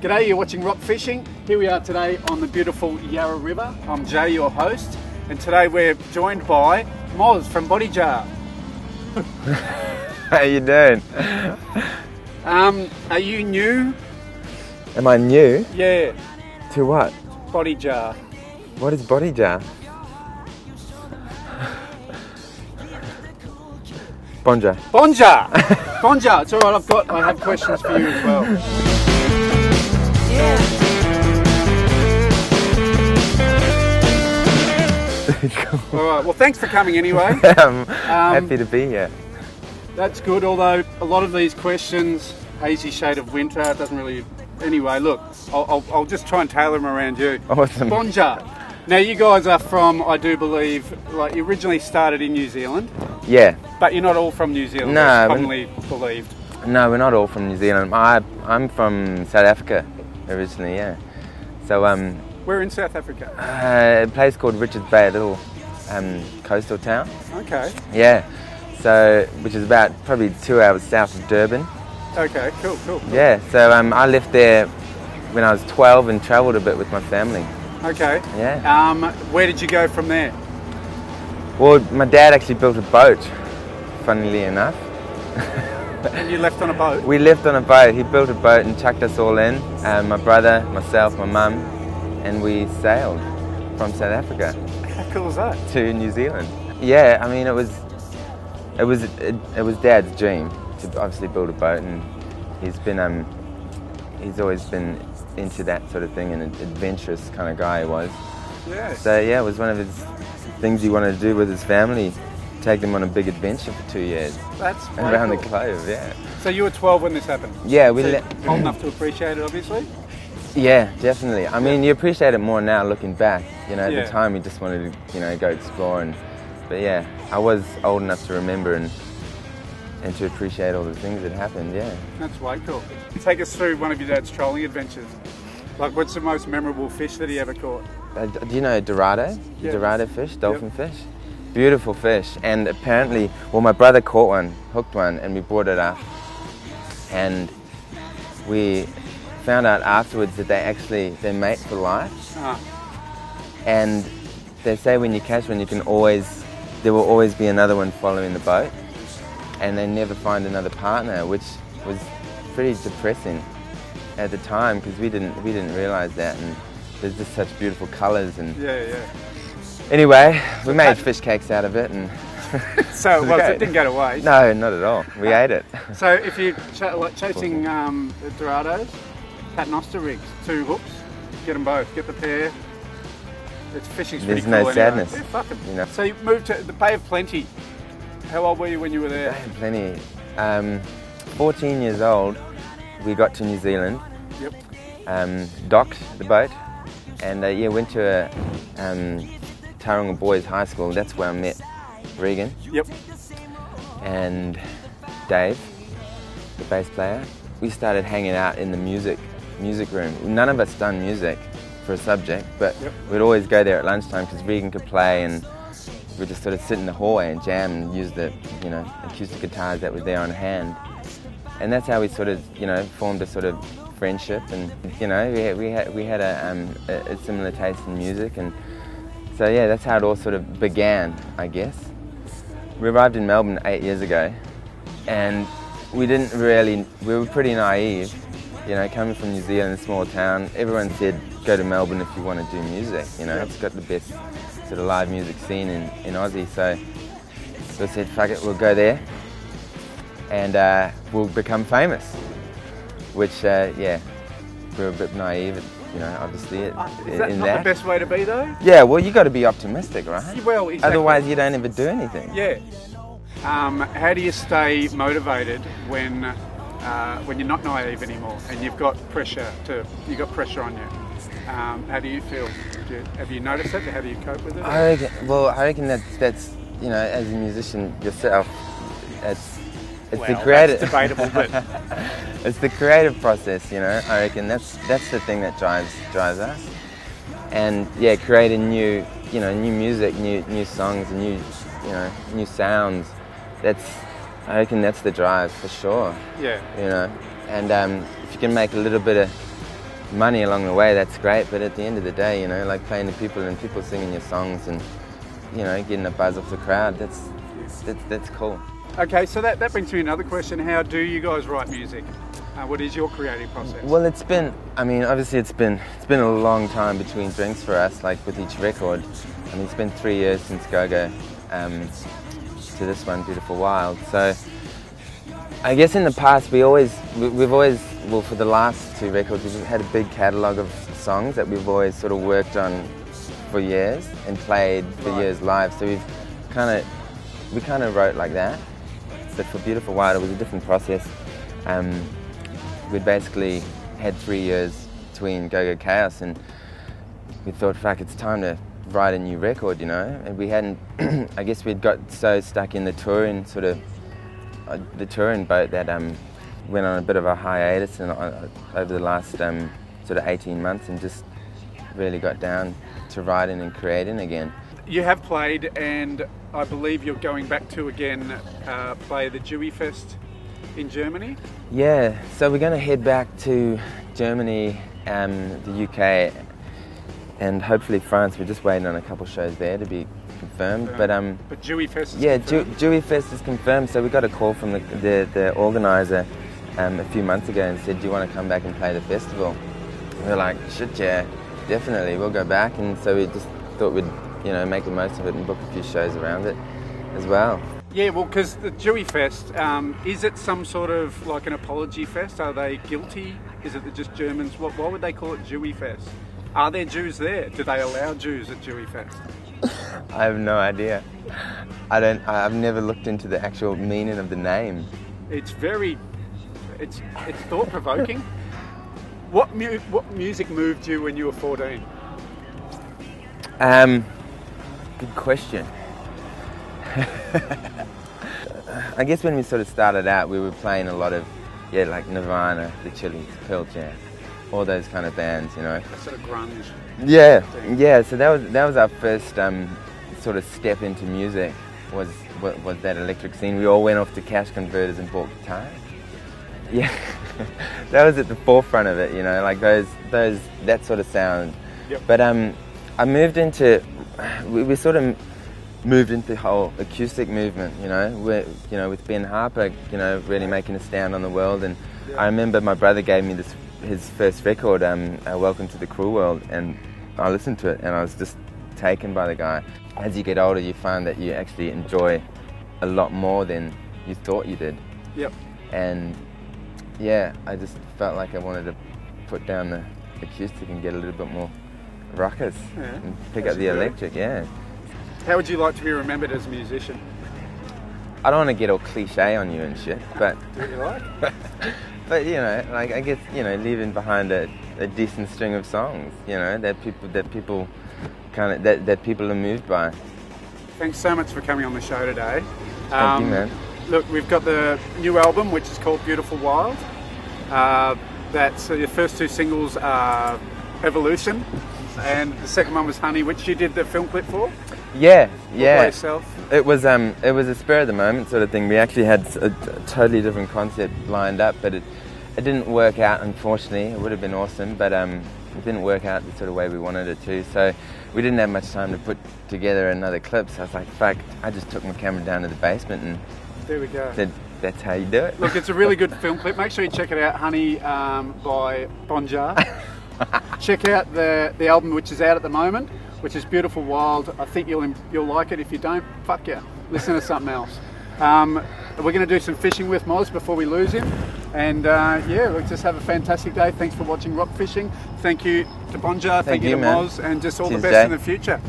G'day, you're watching Rock Fishing. Here we are today on the beautiful Yarra River. I'm Jay, your host, and today we're joined by Moz from Bonjah. How you doing? Are you new? Am I new? Yeah. To what? Bonjah. What is Bonjah? Bonjah. Bonjah! Bonjah! It's alright, I have questions for you as well. Alright, well thanks for coming anyway. I'm happy to be here. That's good, although a lot of these questions, hazy shade of winter, it doesn't really... Anyway, look, I'll just try and tailor them around you. Awesome. Bonjah. Now you guys are from, I do believe, like you originally started in New Zealand. Yeah. But you're not all from New Zealand, no, that's commonly believed. No, we're not all from New Zealand. I'm from South Africa originally, yeah. So Where in South Africa? A place called Richards Bay, a little coastal town. Okay. Yeah. So which is about probably 2 hours south of Durban. Okay, cool. Yeah. So I left there when I was 12 and travelled a bit with my family. Okay. Yeah. Where did you go from there? Well, my dad actually built a boat, funnily enough. And you left on a boat? We left on a boat. He built a boat and chucked us all in. My brother, myself, my mum, and we sailed from South Africa. How cool is that? To New Zealand. Yeah, I mean it was Dad's dream to obviously build a boat, and he's always been into that sort of thing, and an adventurous kind of guy he was. Yeah. So yeah, it was one of his things he wanted to do with his family, take them on a big adventure for 2 years. That's around cool. the globe, yeah. So you were 12 when this happened? Yeah, you're old enough to appreciate it, obviously? Yeah, definitely. I mean, you appreciate it more now looking back. You know, at Yeah. the time we just wanted to, go explore, but yeah, I was old enough to remember and to appreciate all the things that happened, yeah. That's way cool. Take us through one of your dad's trolling adventures. Like, what's the most memorable fish that he ever caught? Do you know Dorado? Yeah. Dorado fish, dolphin fish? Beautiful fish. And apparently, well, my brother caught one, hooked one, and we brought it up. And we found out afterwards that they mate for life. Ah. And they say when you catch one, there will always be another one following the boat. And they never find another partner, which was pretty depressing at the time, because we didn't realise that, and there's just such beautiful colours. And yeah. Anyway, we made fish cakes out of it, and so it didn't go to waste. No, not at all. We ate it. So if you're chasing Dorados, paternoster rigs, 2 hooks, get them both, get the pair. It's fishing's pretty cool. There's no sadness. Yeah, fuck it. So you moved to the Bay of Plenty. How old were you when you were there? Bay of Plenty. 14 years old. We got to New Zealand. Yep. Docked the boat, and went to a Tauranga Boys High School. That's where I met Regan. Yep. And Dave, the bass player. We started hanging out in the music room. None of us done music for a subject, but we'd always go there at lunchtime because Regan could play, and we'd just sort of sit in the hallway and jam and use the acoustic guitars that were there on hand. And that's how we sort of formed a sort of friendship, and we had a similar taste in music, and so yeah, that's how it all sort of began, I guess. We arrived in Melbourne 8 years ago, and we were pretty naive, coming from New Zealand, a small town. Everyone said go to Melbourne if you want to do music, it's got the best sort of live music scene in Aussie. So we said fuck it, we'll go there, and we'll become famous. Which we're a bit naive, obviously Is that in not that. the best way to be though? Yeah, well, you got to be optimistic, right? Well, exactly. Otherwise, you don't ever do anything. Yeah. How do you stay motivated when you're not naive anymore and you've got pressure on you? How do you feel? Have you noticed it? How do you cope with it? I reckon that's as a musician yourself, it's the creative. That's debatable, but it's the creative process. I reckon that's the thing that drives us. And yeah, creating new music, new songs, and new sounds. I reckon that's the drive for sure. Yeah. And if you can make a little bit of money along the way, that's great, but at the end of the day, you know, like playing to people and people singing your songs and, you know, getting a buzz off the crowd, that's cool. Okay, so that brings me another question. How do you guys write music? What is your creative process? Well, it's been, I mean, obviously it's been a long time between drinks for us, like with each record. I mean, it's been 3 years since Go-Go to this one, Beautiful Wild. So I guess in the past we've always, well, for the last 2 records, we've had a big catalogue of songs that we've always sort of worked on for years and played for years live. So we kind of wrote like that. But for Beautiful Wild, it was a different process. We'd basically had 3 years between Go-Go Chaos, and we thought, fuck, it's time to write a new record, you know. And we hadn't, I guess we'd got so stuck in the touring sort of, the touring boat that went on a bit of a hiatus and over the last sort of 18 months, and just really got down to writing and creating again. You have played, and I believe you're going back to again play the Dewey Fest in Germany? Yeah, so we're going to head back to Germany, the UK, and hopefully France. We're just waiting on a couple shows there to be confirmed. But Dewey Fest is confirmed? Dewey Fest is confirmed. So we got a call from the organiser a few months ago and said, do you want to come back and play the festival? And we're like, shit, yeah, definitely, we'll go back. And so we just thought we'd, you know, make the most of it and book a few shows around it as well. Yeah, well, because the Dewey Fest, is it some sort of like an apology fest? Are they guilty? Is it just Germans? Why would they call it Dewey Fest? Are there Jews there? Do they allow Jews at Dewey Fest? I have no idea. I've never looked into the actual meaning of the name. It's thought-provoking. What music moved you when you were 14? Good question. I guess when we sort of started out, we were playing a lot of, like Nirvana, The Chili's, Pearl Jam, all those kind of bands, you know. Sort of grunge. Yeah. So that was our first sort of step into music. Was that electric scene? We all went off to cash converters and bought guitars. Yeah, that was at the forefront of it, you know, like that sort of sound. Yep. But I moved into, we sort of moved into the whole acoustic movement, you know, with Ben Harper, you know, really making a stand on the world. And I remember my brother gave me his first record, Welcome to the Cruel World, and I listened to it and I was just taken by the guy. As you get older, you find that you actually enjoy a lot more than you thought you did. Yep. And yeah, I just felt like I wanted to put down the acoustic and get a little bit more ruckus and pick up the electric, yeah. How would you like to be remembered as a musician? I don't want to get all cliche on you and shit, but What you like? but you know, like I guess, you know, leaving behind a decent string of songs, you know, that people are moved by. Thanks so much for coming on the show today. Thank you, man. Look, we've got the new album, which is called Beautiful Wild. That's your first 2 singles are Evolution, and the second one was Honey, which you did the film clip for. Yeah. By yourself. It was a spur of the moment sort of thing. We actually had a totally different concept lined up, but it didn't work out, unfortunately. It would have been awesome, but it didn't work out the sort of way we wanted it to. So we didn't have much time to put together another clip. So I was like, fuck, I just took my camera down to the basement and there we go. said, that's how you do it. Look, it's a really good film clip. Make sure you check it out, Honey by Bonjah. Check out the album which is out at the moment, which is Beautiful Wild. I think you'll like it. If you don't, fuck yeah, listen to something else. We're going to do some fishing with Moz before we lose him, and let's just have a fantastic day. Thanks for watching Rock Fishing. Thank you to Bonjah, thank you to man. Moz, and just all Cheers, the best Jay. in the future.